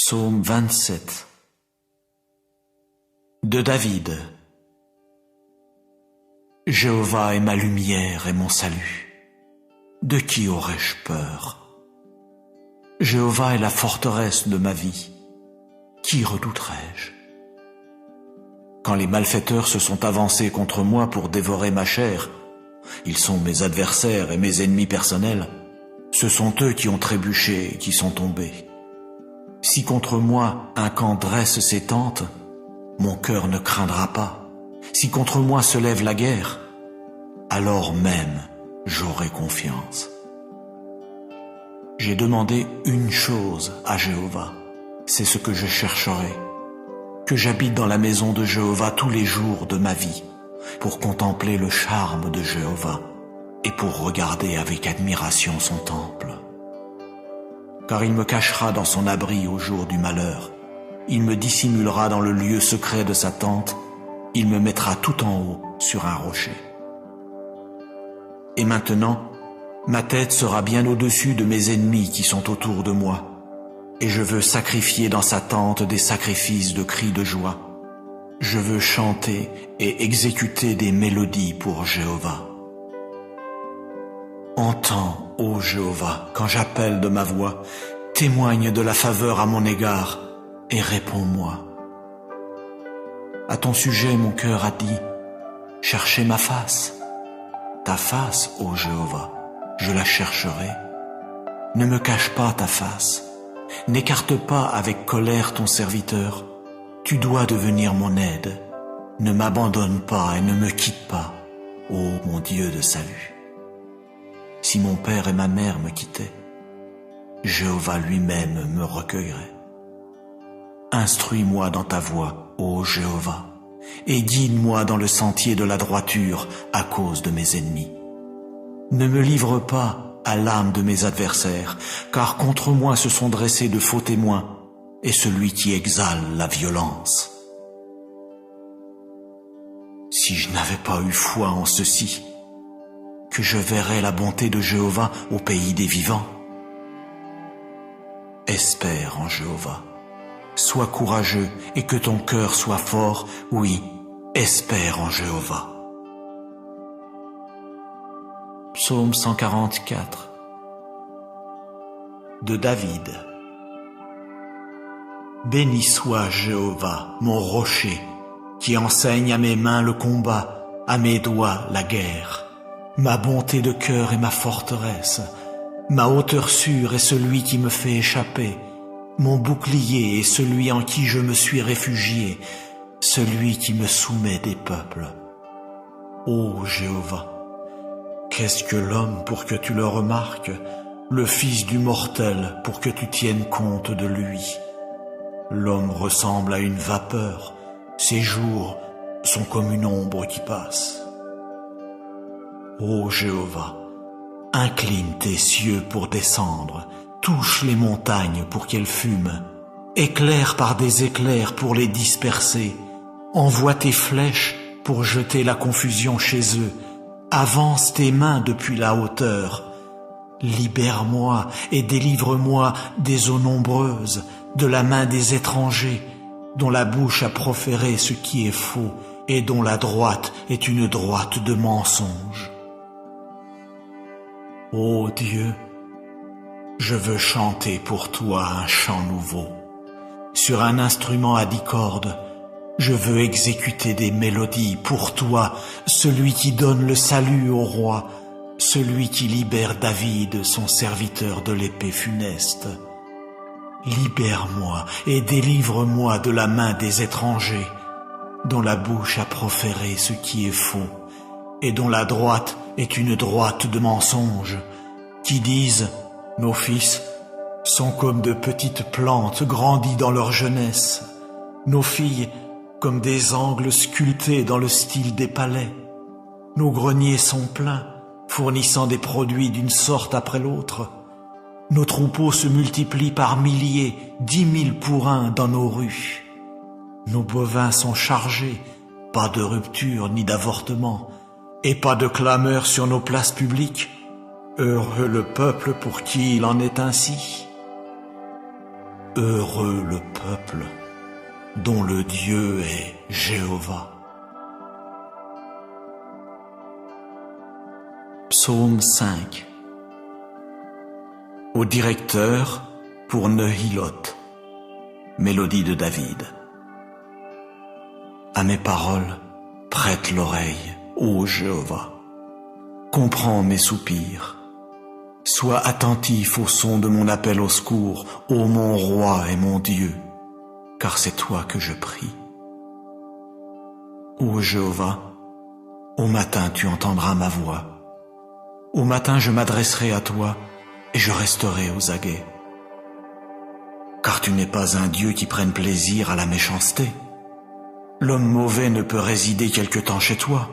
Psaume 27 de David. Jéhovah est ma lumière et mon salut. De qui aurais-je peur? Jéhovah est la forteresse de ma vie. Qui redouterais-je? Quand les malfaiteurs se sont avancés contre moi pour dévorer ma chair, ils sont mes adversaires et mes ennemis personnels. Ce sont eux qui ont trébuché et qui sont tombés. Si contre moi un camp dresse ses tentes, mon cœur ne craindra pas. Si contre moi se lève la guerre, alors même j'aurai confiance. J'ai demandé une chose à Jéhovah, c'est ce que je chercherai, que j'habite dans la maison de Jéhovah tous les jours de ma vie, pour contempler le charme de Jéhovah et pour regarder avec admiration son temple. Car il me cachera dans son abri au jour du malheur, il me dissimulera dans le lieu secret de sa tente, il me mettra tout en haut sur un rocher. Et maintenant, ma tête sera bien au-dessus de mes ennemis qui sont autour de moi, et je veux sacrifier dans sa tente des sacrifices de cris de joie. Je veux chanter et exécuter des mélodies pour Jéhovah. Entends, ô Jéhovah, quand j'appelle de ma voix, témoigne de la faveur à mon égard et réponds-moi. À ton sujet, mon cœur a dit, cherchez ma face. Ta face, ô Jéhovah, je la chercherai. Ne me cache pas ta face, n'écarte pas avec colère ton serviteur. Tu dois devenir mon aide. Ne m'abandonne pas et ne me quitte pas, ô mon Dieu de salut. Si mon père et ma mère me quittaient, Jéhovah lui-même me recueillerait. Instruis-moi dans ta voie, ô Jéhovah, et guide-moi dans le sentier de la droiture à cause de mes ennemis. Ne me livre pas à l'âme de mes adversaires, car contre moi se sont dressés de faux témoins, et celui qui exale la violence. Si je n'avais pas eu foi en ceci, que je verrais la bonté de Jéhovah au pays des vivants. Espère en Jéhovah, sois courageux et que ton cœur soit fort, oui, espère en Jéhovah. Psaume 144 de David. Béni soit Jéhovah, mon rocher, qui enseigne à mes mains le combat, à mes doigts la guerre. Ma bonté de cœur est ma forteresse, ma hauteur sûre est celui qui me fait échapper, mon bouclier est celui en qui je me suis réfugié, celui qui me soumet des peuples. Ô Jéhovah, qu'est-ce que l'homme pour que tu le remarques, le fils du mortel pour que tu tiennes compte de lui? L'homme ressemble à une vapeur, ses jours sont comme une ombre qui passe. Ô Jéhovah, incline tes cieux pour descendre, touche les montagnes pour qu'elles fument, éclaire par des éclairs pour les disperser, envoie tes flèches pour jeter la confusion chez eux, avance tes mains depuis la hauteur, libère-moi et délivre-moi des eaux nombreuses, de la main des étrangers, dont la bouche a proféré ce qui est faux et dont la droite est une droite de mensonge. Ô Dieu, je veux chanter pour toi un chant nouveau. Sur un instrument à 10 cordes, je veux exécuter des mélodies pour toi, celui qui donne le salut au roi, celui qui libère David, son serviteur de l'épée funeste. Libère-moi et délivre-moi de la main des étrangers, dont la bouche a proféré ce qui est faux, et dont la droite est une droite de mensonge, qui disent « Nos fils sont comme de petites plantes grandies dans leur jeunesse, nos filles comme des angles sculptés dans le style des palais. Nos greniers sont pleins, fournissant des produits d'une sorte après l'autre. Nos troupeaux se multiplient par milliers, 10 000 pour un dans nos rues. Nos bovins sont chargés, pas de rupture ni d'avortement, et pas de clameur sur nos places publiques. Heureux le peuple pour qui il en est ainsi. Heureux le peuple dont le Dieu est Jéhovah. Psaume 5. Au directeur pour Nehilot, mélodie de David. À mes paroles, prête l'oreille, ô Jéhovah. Comprends mes soupirs. Sois attentif au son de mon appel au secours, ô mon roi et mon Dieu, car c'est toi que je prie. Ô Jéhovah, au matin tu entendras ma voix. Au matin je m'adresserai à toi et je resterai aux aguets. Car tu n'es pas un Dieu qui prenne plaisir à la méchanceté. L'homme mauvais ne peut résider quelque temps chez toi.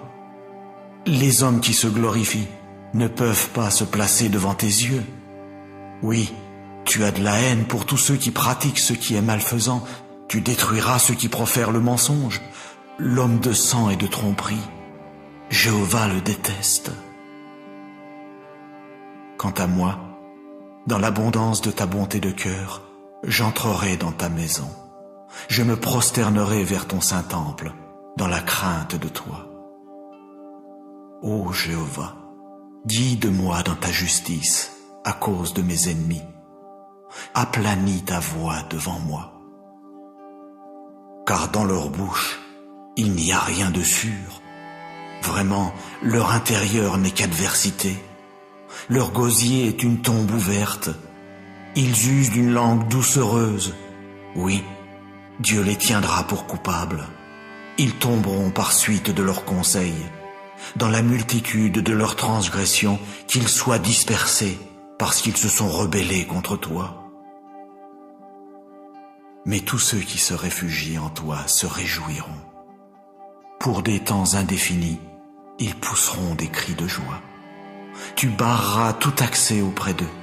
Les hommes qui se glorifient ne peuvent pas se placer devant tes yeux. Oui, tu as de la haine pour tous ceux qui pratiquent ce qui est malfaisant. Tu détruiras ceux qui profèrent le mensonge. L'homme de sang et de tromperie, Jéhovah le déteste. Quant à moi, dans l'abondance de ta bonté de cœur, j'entrerai dans ta maison. Je me prosternerai vers ton saint temple, dans la crainte de toi. Ô Jéhovah, guide-moi dans ta justice à cause de mes ennemis. Aplanis ta voix devant moi. Car dans leur bouche, il n'y a rien de sûr. Vraiment, leur intérieur n'est qu'adversité. Leur gosier est une tombe ouverte. Ils usent d'une langue doucereuse. Oui, Dieu les tiendra pour coupables. Ils tomberont par suite de leurs conseils. Dans la multitude de leurs transgressions, qu'ils soient dispersés parce qu'ils se sont rebellés contre toi. Mais tous ceux qui se réfugient en toi se réjouiront. Pour des temps indéfinis, ils pousseront des cris de joie. Tu barreras tout accès auprès d'eux,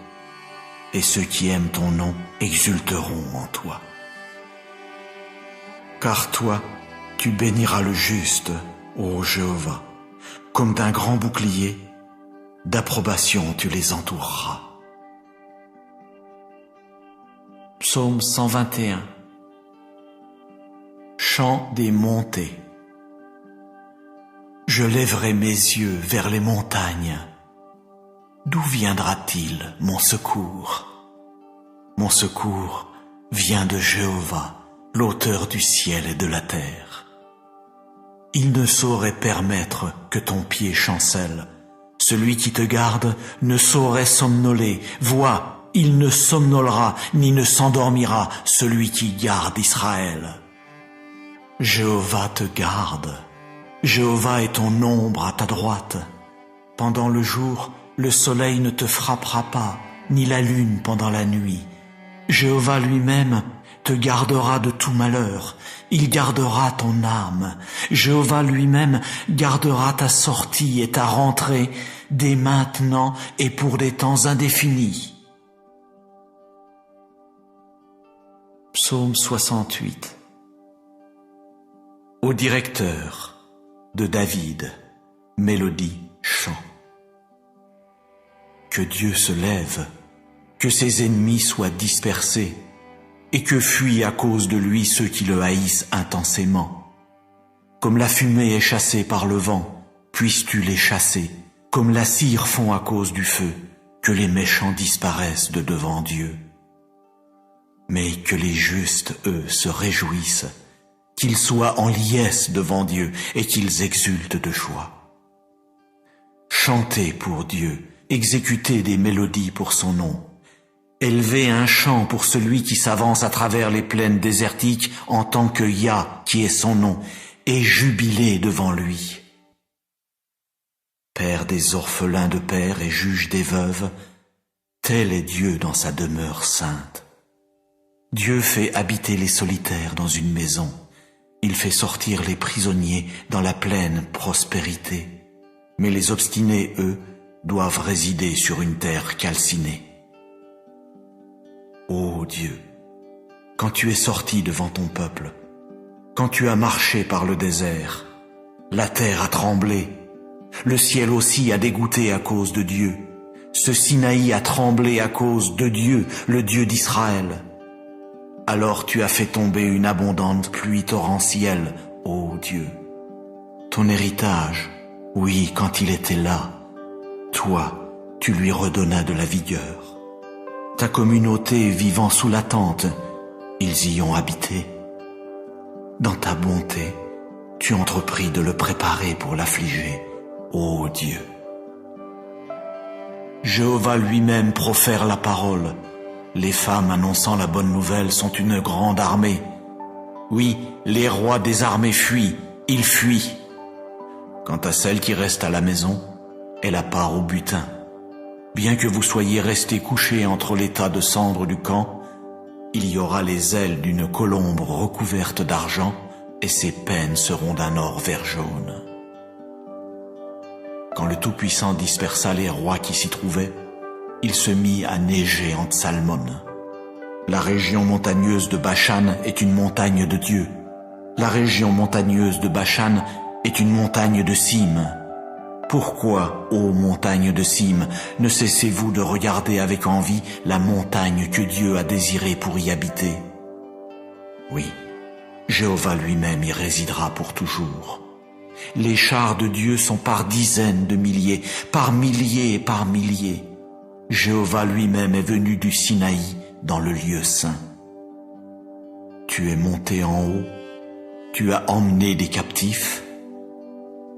et ceux qui aiment ton nom exulteront en toi. Car toi, tu béniras le juste, ô Jéhovah, comme d'un grand bouclier, d'approbation tu les entoureras. Psaume 121. Chant des montées. Je lèverai mes yeux vers les montagnes. D'où viendra-t-il mon secours? Mon secours vient de Jéhovah, l'auteur du ciel et de la terre. Il ne saurait permettre que ton pied chancelle. Celui qui te garde ne saurait somnoler. Vois, il ne somnolera ni ne s'endormira, celui qui garde Israël. Jéhovah te garde. Jéhovah est ton ombre à ta droite. Pendant le jour, le soleil ne te frappera pas, ni la lune pendant la nuit. Jéhovah lui-même te gardera de tout malheur. Il gardera ton âme. Jéhovah lui-même gardera ta sortie et ta rentrée dès maintenant et pour des temps indéfinis. Psaume 68. Au directeur de David, mélodie, chant. Que Dieu se lève, que ses ennemis soient dispersés, et que fuient à cause de lui ceux qui le haïssent intensément. Comme la fumée est chassée par le vent, puisses-tu les chasser, comme la cire fond à cause du feu, que les méchants disparaissent de devant Dieu. Mais que les justes, eux, se réjouissent, qu'ils soient en liesse devant Dieu et qu'ils exultent de joie. Chantez pour Dieu, exécutez des mélodies pour son nom. Élevez un chant pour celui qui s'avance à travers les plaines désertiques en tant que Yah, qui est son nom, et jubilez devant lui. Père des orphelins de père et juge des veuves, tel est Dieu dans sa demeure sainte. Dieu fait habiter les solitaires dans une maison. Il fait sortir les prisonniers dans la pleine prospérité. Mais les obstinés, eux, doivent résider sur une terre calcinée. Ô Dieu, quand tu es sorti devant ton peuple, quand tu as marché par le désert, la terre a tremblé, le ciel aussi a dégoûté à cause de Dieu, ce Sinaï a tremblé à cause de Dieu, le Dieu d'Israël. alors tu as fait tomber une abondante pluie torrentielle, ô Dieu. Ton héritage, oui, quand il était là, toi, tu lui redonnas de la vigueur. Ta communauté vivant sous la tente, ils y ont habité. Dans ta bonté, tu entrepris de le préparer pour l'affliger, ô Dieu. Jéhovah lui-même profère la parole. Les femmes annonçant la bonne nouvelle sont une grande armée. Oui, les rois des armées fuient, ils fuient. Quant à celle qui reste à la maison, elle a part au butin. Bien que vous soyez restés couchés entre les tas de cendres du camp, il y aura les ailes d'une colombe recouverte d'argent, et ses pennes seront d'un or vert jaune. Quand le Tout-Puissant dispersa les rois qui s'y trouvaient, il se mit à neiger en Tsalmon. La région montagneuse de Bashan est une montagne de Dieu. La région montagneuse de Bashan est une montagne de cime. Pourquoi, ô montagne de cime, ne cessez-vous de regarder avec envie la montagne que Dieu a désirée pour y habiter? Oui, Jéhovah lui-même y résidera pour toujours. Les chars de Dieu sont par dizaines de milliers, par milliers et par milliers. Jéhovah lui-même est venu du Sinaï dans le lieu saint. Tu es monté en haut, tu as emmené des captifs,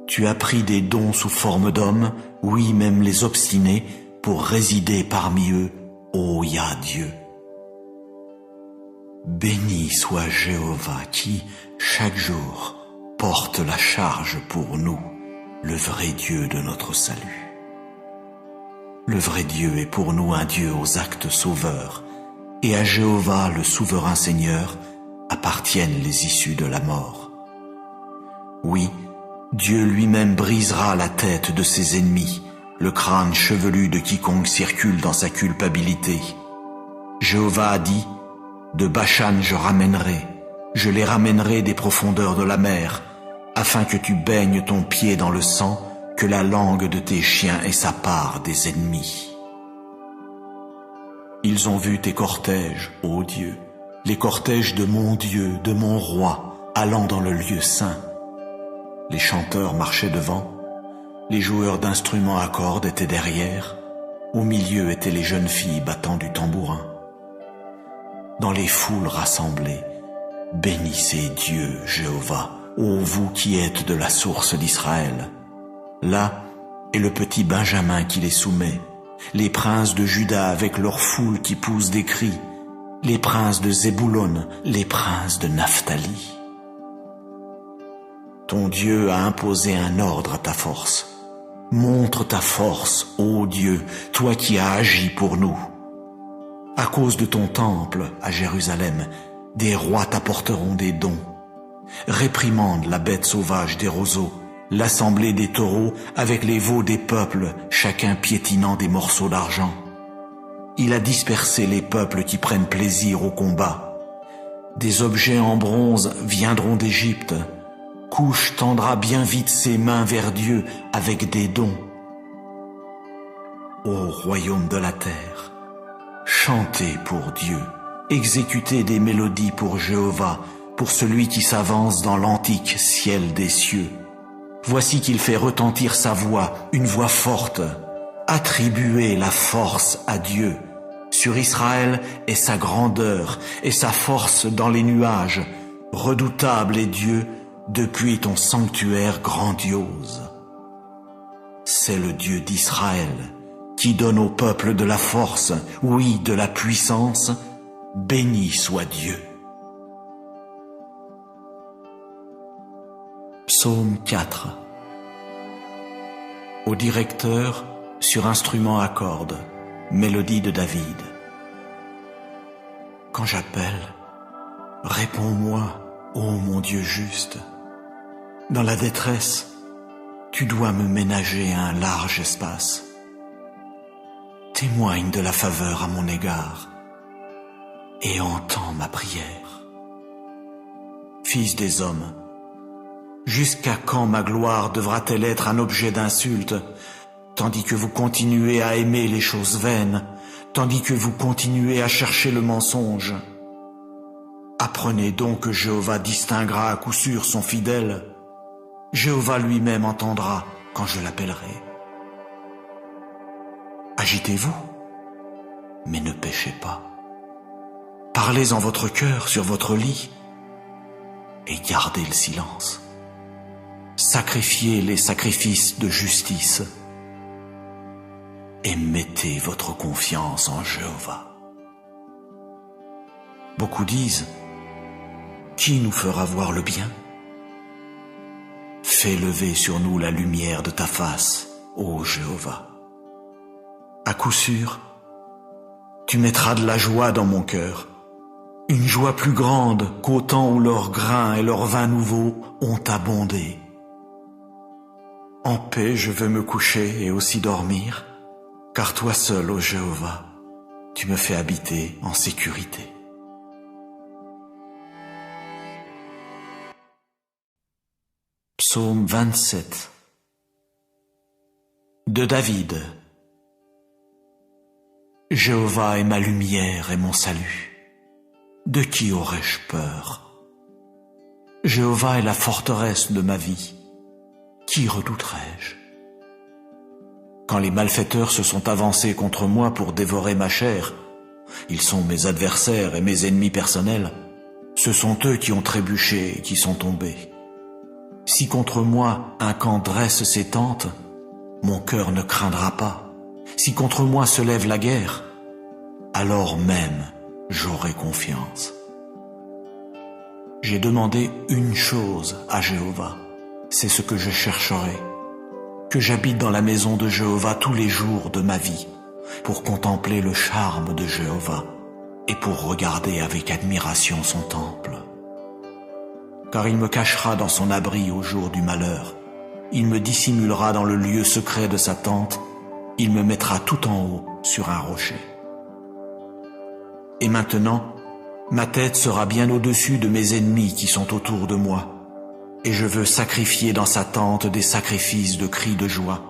tu as pris des dons sous forme d'hommes, oui, même les obstinés, pour résider parmi eux, ô Yah Dieu. Béni soit Jéhovah qui, chaque jour, porte la charge pour nous, le vrai Dieu de notre salut. Le vrai Dieu est pour nous un Dieu aux actes sauveurs, et à Jéhovah, le souverain Seigneur, appartiennent les issues de la mort. Oui, Dieu lui-même brisera la tête de ses ennemis, le crâne chevelu de quiconque circule dans sa culpabilité. Jéhovah a dit, de Bashan je les ramènerai des profondeurs de la mer, afin que tu baignes ton pied dans le sang, que la langue de tes chiens ait sa part des ennemis. Ils ont vu tes cortèges, ô Dieu, les cortèges de mon Dieu, de mon roi, allant dans le lieu saint. Les chanteurs marchaient devant, les joueurs d'instruments à cordes étaient derrière, au milieu étaient les jeunes filles battant du tambourin. Dans les foules rassemblées, bénissez Dieu, Jéhovah, ô vous qui êtes de la source d'Israël. Là est le petit Benjamin qui les soumet, les princes de Juda avec leur foule qui poussent des cris, les princes de Zéboulon, les princes de Naphtali. Ton Dieu a imposé un ordre à ta force. Montre ta force, ô Dieu, toi qui as agi pour nous. À cause de ton temple, à Jérusalem, des rois t'apporteront des dons. Réprimande la bête sauvage des roseaux, l'assemblée des taureaux avec les veaux des peuples, chacun piétinant des morceaux d'argent. Il a dispersé les peuples qui prennent plaisir au combat. Des objets en bronze viendront d'Égypte. Couche tendra bien vite ses mains vers Dieu avec des dons. Ô royaume de la terre, chantez pour Dieu, exécutez des mélodies pour Jéhovah, pour celui qui s'avance dans l'antique ciel des cieux. Voici qu'il fait retentir sa voix, une voix forte. Attribuez la force à Dieu. Sur Israël est sa grandeur et sa force dans les nuages. Redoutable est Dieu depuis ton sanctuaire grandiose. C'est le Dieu d'Israël qui donne au peuple de la force, oui, de la puissance. Béni soit Dieu. Psaume 4. Au directeur, sur instrument à cordes, mélodie de David. Quand j'appelle, réponds-moi, ô mon Dieu juste. Dans la détresse, tu dois me ménager un large espace. Témoigne de la faveur à mon égard et entends ma prière. Fils des hommes, jusqu'à quand ma gloire devra-t-elle être un objet d'insulte, tandis que vous continuez à aimer les choses vaines, tandis que vous continuez à chercher le mensonge? Apprenez donc que Jéhovah distinguera à coup sûr son fidèle. Jéhovah lui-même entendra quand je l'appellerai. Agitez-vous, mais ne péchez pas. Parlez en votre cœur sur votre lit et gardez le silence. Sacrifiez les sacrifices de justice et mettez votre confiance en Jéhovah. Beaucoup disent, qui nous fera voir le bien? Fais lever sur nous la lumière de ta face, ô Jéhovah. À coup sûr, tu mettras de la joie dans mon cœur, une joie plus grande qu'au temps où leurs grains et leurs vins nouveaux ont abondé. En paix je veux me coucher et aussi dormir, car toi seul, ô Jéhovah, tu me fais habiter en sécurité. Psaume 27 de David. Jéhovah est ma lumière et mon salut. De qui aurais-je peur? Jéhovah est la forteresse de ma vie. Qui redouterais-je? Quand les malfaiteurs se sont avancés contre moi pour dévorer ma chair, ils sont mes adversaires et mes ennemis personnels. Ce sont eux qui ont trébuché et qui sont tombés. Si contre moi un camp dresse ses tentes, mon cœur ne craindra pas. Si contre moi se lève la guerre, alors même j'aurai confiance. J'ai demandé une chose à Jéhovah, c'est ce que je chercherai, que j'habite dans la maison de Jéhovah tous les jours de ma vie, pour contempler le charme de Jéhovah et pour regarder avec admiration son temple. Car il me cachera dans son abri au jour du malheur, il me dissimulera dans le lieu secret de sa tente, il me mettra tout en haut sur un rocher. Et maintenant, ma tête sera bien au-dessus de mes ennemis qui sont autour de moi, et je veux sacrifier dans sa tente des sacrifices de cris de joie.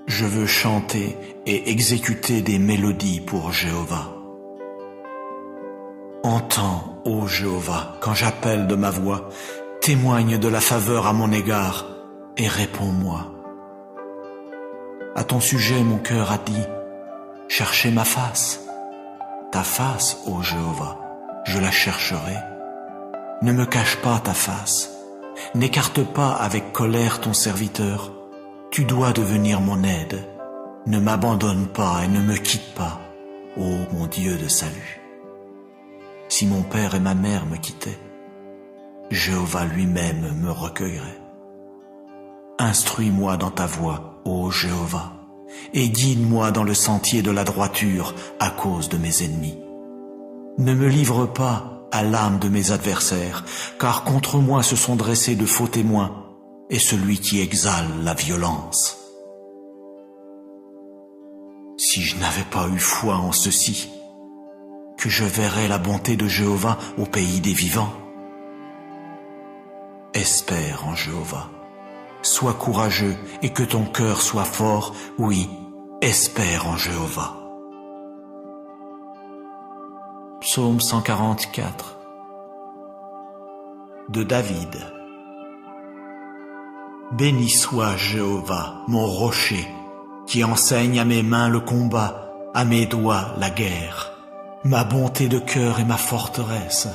Je veux chanter et exécuter des mélodies pour Jéhovah. Entends, ô Jéhovah, quand j'appelle de ma voix, témoigne de la faveur à mon égard et réponds-moi. À ton sujet, mon cœur a dit, cherchez ma face. Ta face, ô Jéhovah, je la chercherai. Ne me cache pas ta face. N'écarte pas avec colère ton serviteur. Tu dois devenir mon aide. Ne m'abandonne pas et ne me quitte pas, ô mon Dieu de salut. Si mon père et ma mère me quittaient, Jéhovah lui-même me recueillerait. Instruis-moi dans ta voie, ô Jéhovah, et guide-moi dans le sentier de la droiture à cause de mes ennemis. Ne me livre pas à l'âme de mes adversaires, car contre moi se sont dressés de faux témoins, et celui qui exale la violence. Si je n'avais pas eu foi en ceci, que je verrais la bonté de Jéhovah au pays des vivants. Espère en Jéhovah. Sois courageux et que ton cœur soit fort. Oui, espère en Jéhovah. Psaume 144 de David. Béni soit Jéhovah, mon rocher, qui enseigne à mes mains le combat, à mes doigts la guerre. Ma bonté de cœur est ma forteresse,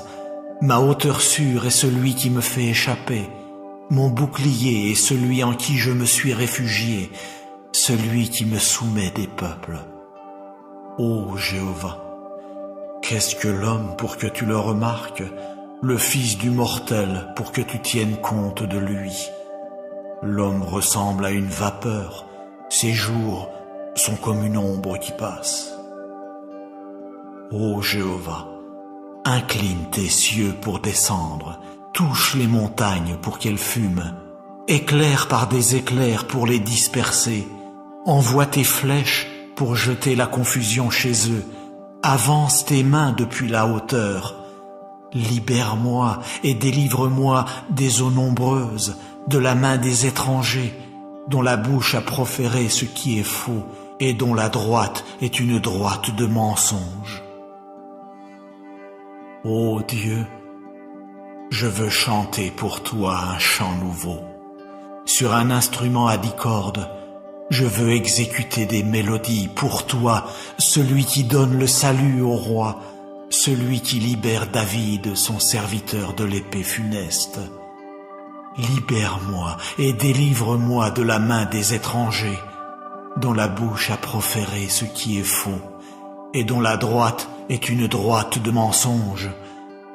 ma hauteur sûre est celui qui me fait échapper, mon bouclier est celui en qui je me suis réfugié, celui qui me soumet des peuples. Ô Jéhovah, qu'est-ce que l'homme pour que tu le remarques, le fils du mortel pour que tu tiennes compte de lui? L'homme ressemble à une vapeur, ses jours sont comme une ombre qui passe. Ô Jéhovah, incline tes cieux pour descendre, touche les montagnes pour qu'elles fument, éclaire par des éclairs pour les disperser, envoie tes flèches pour jeter la confusion chez eux, avance tes mains depuis la hauteur, libère-moi et délivre-moi des eaux nombreuses, de la main des étrangers, dont la bouche a proféré ce qui est faux et dont la droite est une droite de mensonge. Ô Dieu, Je veux chanter pour toi un chant nouveau. Sur un instrument à 10 cordes, je veux exécuter des mélodies pour toi, celui qui donne le salut au roi, celui qui libère David, son serviteur de l'épée funeste. Libère-moi et délivre-moi de la main des étrangers, dont la bouche a proféré ce qui est faux, et dont la droite est une droite de mensonges,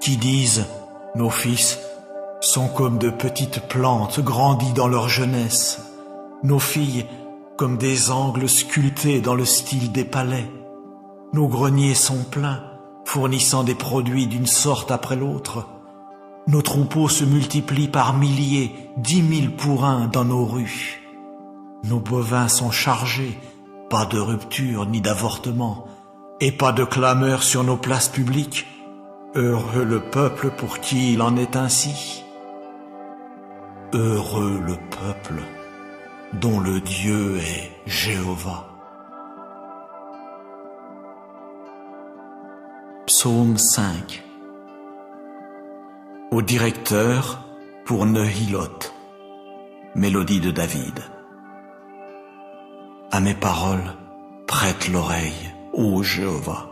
qui disent « Nos fils sont comme de petites plantes grandies dans leur jeunesse, nos filles comme des angles sculptés dans le style des palais. Nos greniers sont pleins, fournissant des produits d'une sorte après l'autre. Nos troupeaux se multiplient par milliers, 10 000 pour un dans nos rues. Nos bovins sont chargés, pas de rupture ni d'avortement, et pas de clameur sur nos places publiques. Heureux le peuple pour qui il en est ainsi. Heureux le peuple dont le Dieu est Jéhovah. Psaume 5. Au directeur pour Nehiloth, mélodie de David. À mes paroles, prête l'oreille, ô Jéhovah.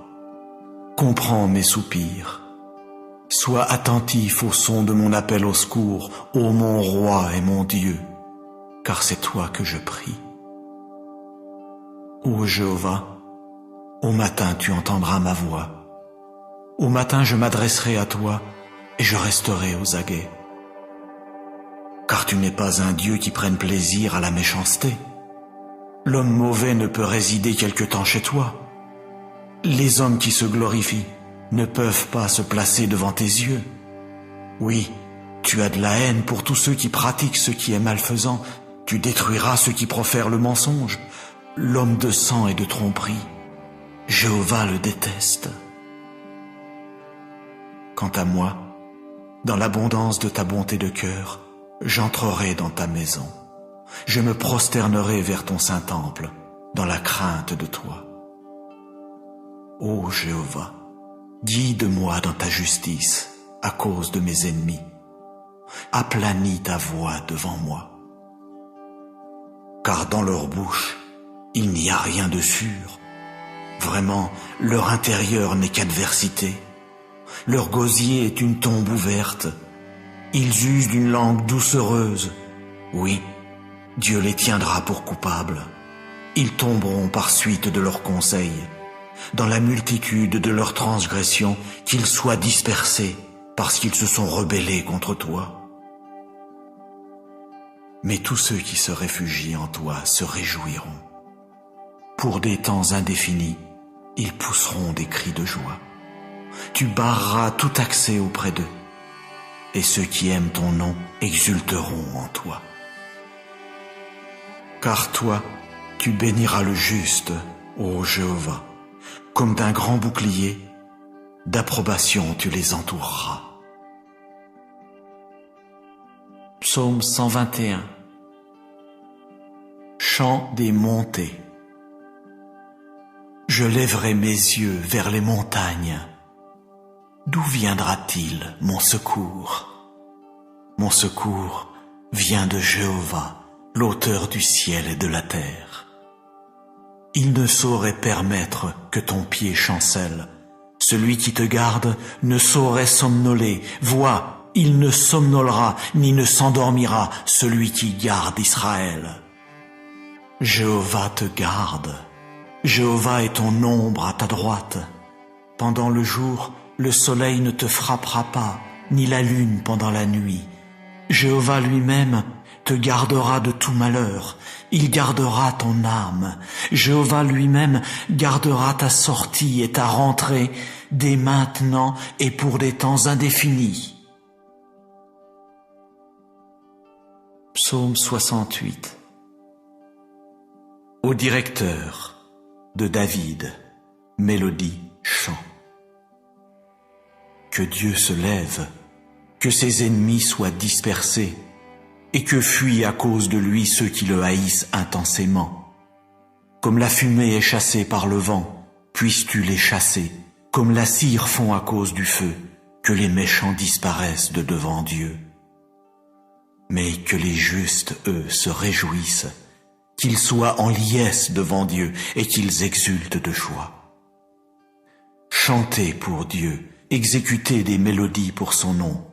Comprends mes soupirs. Sois attentif au son de mon appel au secours, ô mon roi et mon Dieu, car c'est toi que je prie. Ô Jéhovah, au matin tu entendras ma voix. Au matin je m'adresserai à toi et je resterai aux aguets. Car tu n'es pas un Dieu qui prenne plaisir à la méchanceté. L'homme mauvais ne peut résider quelque temps chez toi. Les hommes qui se glorifient ne peuvent pas se placer devant tes yeux. Oui, tu as de la haine pour tous ceux qui pratiquent ce qui est malfaisant. Tu détruiras ceux qui profèrent le mensonge. L'homme de sang et de tromperie, Jéhovah le déteste. Quant à moi, dans l'abondance de ta bonté de cœur, j'entrerai dans ta maison. Je me prosternerai vers ton saint temple, dans la crainte de toi. Ô Jéhovah, guide-moi dans ta justice à cause de mes ennemis. Aplanis ta voix devant moi. Car dans leur bouche, il n'y a rien de sûr. Vraiment, leur intérieur n'est qu'adversité. Leur gosier est une tombe ouverte. Ils usent d'une langue doucereuse. Oui, Dieu les tiendra pour coupables. Ils tomberont par suite de leurs conseils. Dans la multitude de leurs transgressions, qu'ils soient dispersés parce qu'ils se sont rebellés contre toi. Mais tous ceux qui se réfugient en toi se réjouiront. Pour des temps indéfinis, ils pousseront des cris de joie. Tu barreras tout accès auprès d'eux, et ceux qui aiment ton nom exulteront en toi. Car toi, tu béniras le juste, ô Jéhovah, comme d'un grand bouclier, d'approbation tu les entoureras. Psaume 121. Chant des montées. Je lèverai mes yeux vers les montagnes. D'où viendra-t-il mon secours? Mon secours vient de Jéhovah, l'auteur du ciel et de la terre. Il ne saurait permettre que ton pied chancelle. Celui qui te garde ne saurait somnoler. Vois, il ne somnolera ni ne s'endormira, celui qui garde Israël. Jéhovah te garde. Jéhovah est ton ombre à ta droite. Pendant le jour, le soleil ne te frappera pas, ni la lune pendant la nuit. Jéhovah lui-même te gardera de tout malheur. Il gardera ton âme. Jéhovah lui-même gardera ta sortie et ta rentrée dès maintenant et pour des temps indéfinis. Psaume 68. Au directeur de David, mélodie, chant. Que Dieu se lève, que ses ennemis soient dispersés, et que fuient à cause de lui ceux qui le haïssent intensément. Comme la fumée est chassée par le vent, puisses-tu les chasser, comme la cire fond à cause du feu, que les méchants disparaissent de devant Dieu, mais que les justes, eux, se réjouissent, qu'ils soient en liesse devant Dieu et qu'ils exultent de joie. Chantez pour Dieu, exécutez des mélodies pour son nom.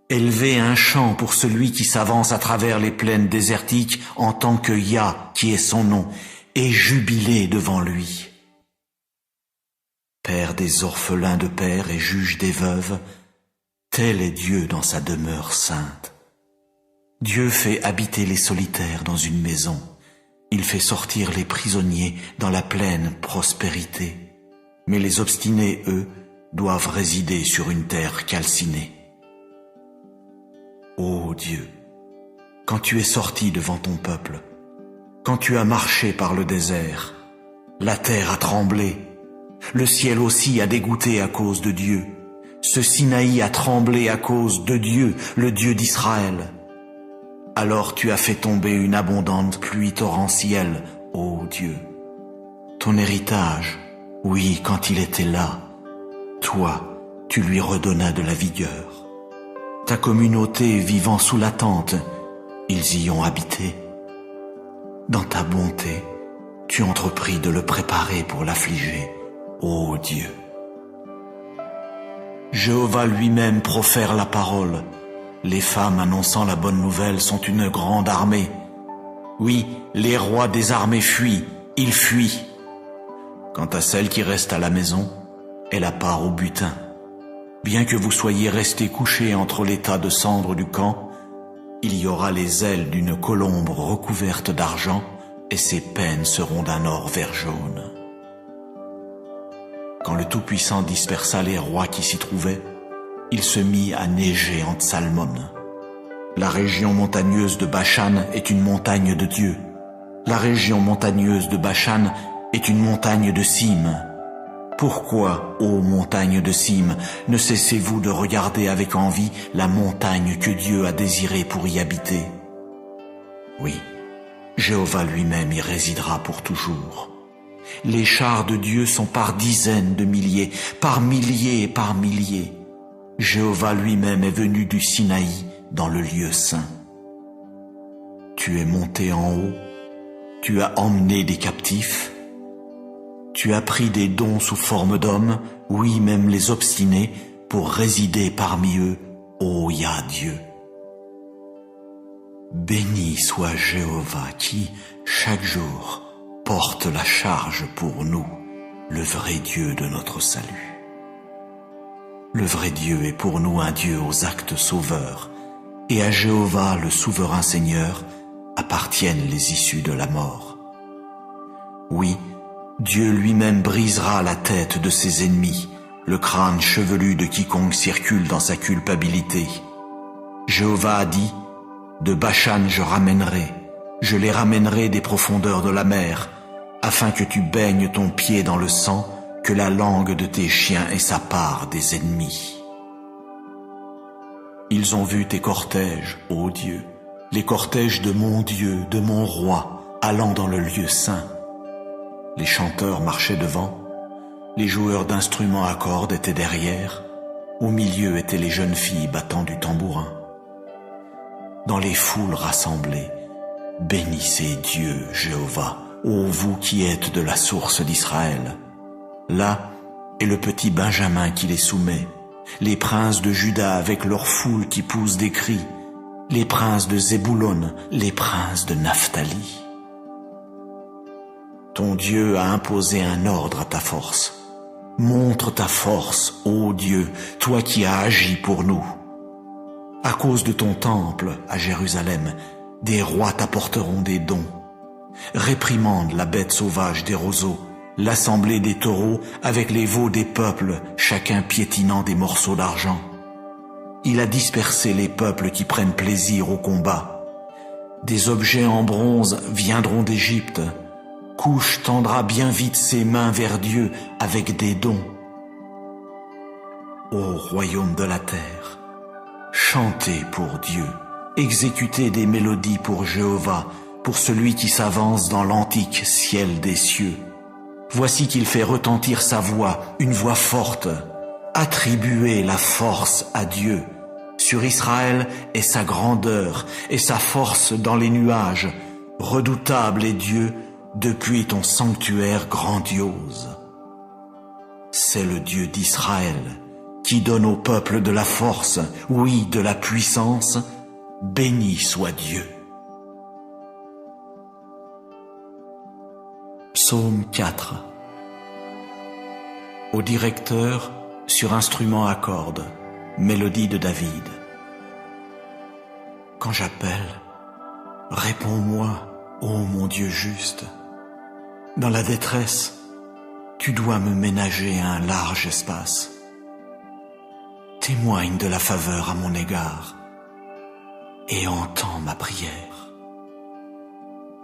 Élevez un chant pour celui qui s'avance à travers les plaines désertiques en tant que Yah, qui est son nom, et jubilez devant lui. Père des orphelins de père et juge des veuves, tel est Dieu dans sa demeure sainte. Dieu fait habiter les solitaires dans une maison. Il fait sortir les prisonniers dans la pleine prospérité. Mais les obstinés, eux, doivent résider sur une terre calcinée. Ô Dieu, quand tu es sorti devant ton peuple, quand tu as marché par le désert, la terre a tremblé, le ciel aussi a dégoûté à cause de Dieu. Ce Sinaï a tremblé à cause de Dieu, le Dieu d'Israël. Alors tu as fait tomber une abondante pluie torrentielle, ô Dieu. Ton héritage, oui, quand il était là, toi, tu lui redonnas de la vigueur. Ta communauté vivant sous la tente, ils y ont habité. Dans ta bonté, tu entrepris de le préparer pour l'affliger, ô Dieu. Jéhovah lui-même profère la parole. Les femmes annonçant la bonne nouvelle sont une grande armée. Oui, les rois des armées fuient, ils fuient. Quant à celle qui reste à la maison, elle a part au butin. Bien que vous soyez restés couchés entre les tas de cendres du camp, il y aura les ailes d'une colombe recouverte d'argent et ses pennes seront d'un or vert jaune. Quand le Tout-Puissant dispersa les rois qui s'y trouvaient, il se mit à neiger en Tsalmon. La région montagneuse de Bashan est une montagne de Dieu. La région montagneuse de Bashan est une montagne de cime. Pourquoi, ô montagne de cime, ne cessez-vous de regarder avec envie la montagne que Dieu a désirée pour y habiter? Oui, Jéhovah lui-même y résidera pour toujours. Les chars de Dieu sont par dizaines de milliers, par milliers et par milliers. Jéhovah lui-même est venu du Sinaï dans le lieu saint. Tu es monté en haut, tu as emmené des captifs, tu as pris des dons sous forme d'hommes, oui, même les obstinés, pour résider parmi eux, ô Yah Dieu. Béni soit Jéhovah qui, chaque jour, porte la charge pour nous, le vrai Dieu de notre salut. Le vrai Dieu est pour nous un Dieu aux actes sauveurs, et à Jéhovah, le souverain Seigneur, appartiennent les issues de la mort. Oui, Dieu lui-même brisera la tête de ses ennemis, le crâne chevelu de quiconque circule dans sa culpabilité. Jéhovah a dit, de Bashan je les ramènerai des profondeurs de la mer, afin que tu baignes ton pied dans le sang, que la langue de tes chiens ait sa part des ennemis. Ils ont vu tes cortèges, ô Dieu, les cortèges de mon Dieu, de mon roi, allant dans le lieu saint. Les chanteurs marchaient devant, les joueurs d'instruments à cordes étaient derrière, au milieu étaient les jeunes filles battant du tambourin. Dans les foules rassemblées, bénissez Dieu, Jéhovah, ô vous qui êtes de la source d'Israël. Là est le petit Benjamin qui les soumet, les princes de Juda avec leur foule qui poussent des cris, les princes de Zéboulon, les princes de Naphtali. Ton Dieu a imposé un ordre à ta force. Montre ta force, ô Dieu, toi qui as agi pour nous. À cause de ton temple, à Jérusalem, des rois t'apporteront des dons. Réprimande la bête sauvage des roseaux, l'assemblée des taureaux avec les veaux des peuples, chacun piétinant des morceaux d'argent. Il a dispersé les peuples qui prennent plaisir au combat. Des objets en bronze viendront d'Égypte. Couche tendra bien vite ses mains vers Dieu avec des dons. Ô royaume de la terre, chantez pour Dieu, exécutez des mélodies pour Jéhovah, pour celui qui s'avance dans l'antique ciel des cieux. Voici qu'il fait retentir sa voix, une voix forte. Attribuez la force à Dieu. Sur Israël est sa grandeur et sa force dans les nuages. Redoutable est Dieu depuis ton sanctuaire grandiose. C'est le Dieu d'Israël qui donne au peuple de la force, oui, de la puissance. Béni soit Dieu. Psaume 4. Au directeur, sur instrument à cordes, mélodie de David. Quand j'appelle, réponds-moi, ô mon Dieu juste. Dans la détresse, tu dois me ménager un large espace. Témoigne de la faveur à mon égard et entends ma prière.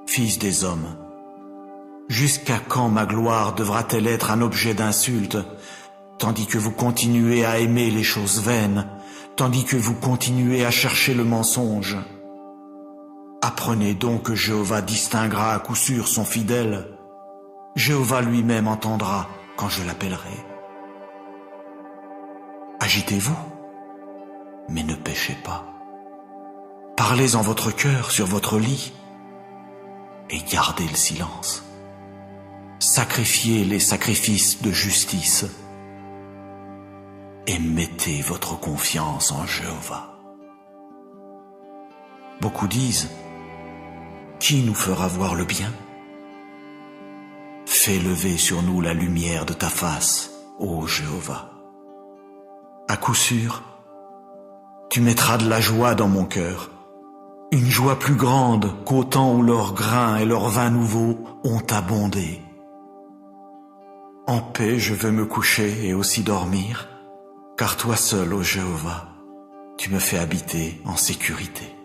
Fils des hommes, jusqu'à quand ma gloire devra-t-elle être un objet d'insulte, tandis que vous continuez à aimer les choses vaines, tandis que vous continuez à chercher le mensonge? Apprenez donc que Jéhovah distinguera à coup sûr son fidèle. Jéhovah lui-même entendra quand je l'appellerai. Agitez-vous, mais ne péchez pas. Parlez en votre cœur sur votre lit et gardez le silence. Sacrifiez les sacrifices de justice et mettez votre confiance en Jéhovah. Beaucoup disent, qui nous fera voir le bien? Fais lever sur nous la lumière de ta face, ô Jéhovah. À coup sûr, tu mettras de la joie dans mon cœur, une joie plus grande qu'au temps où leurs grains et leurs vins nouveaux ont abondé. En paix je veux me coucher et aussi dormir, car toi seul, ô Jéhovah, tu me fais habiter en sécurité.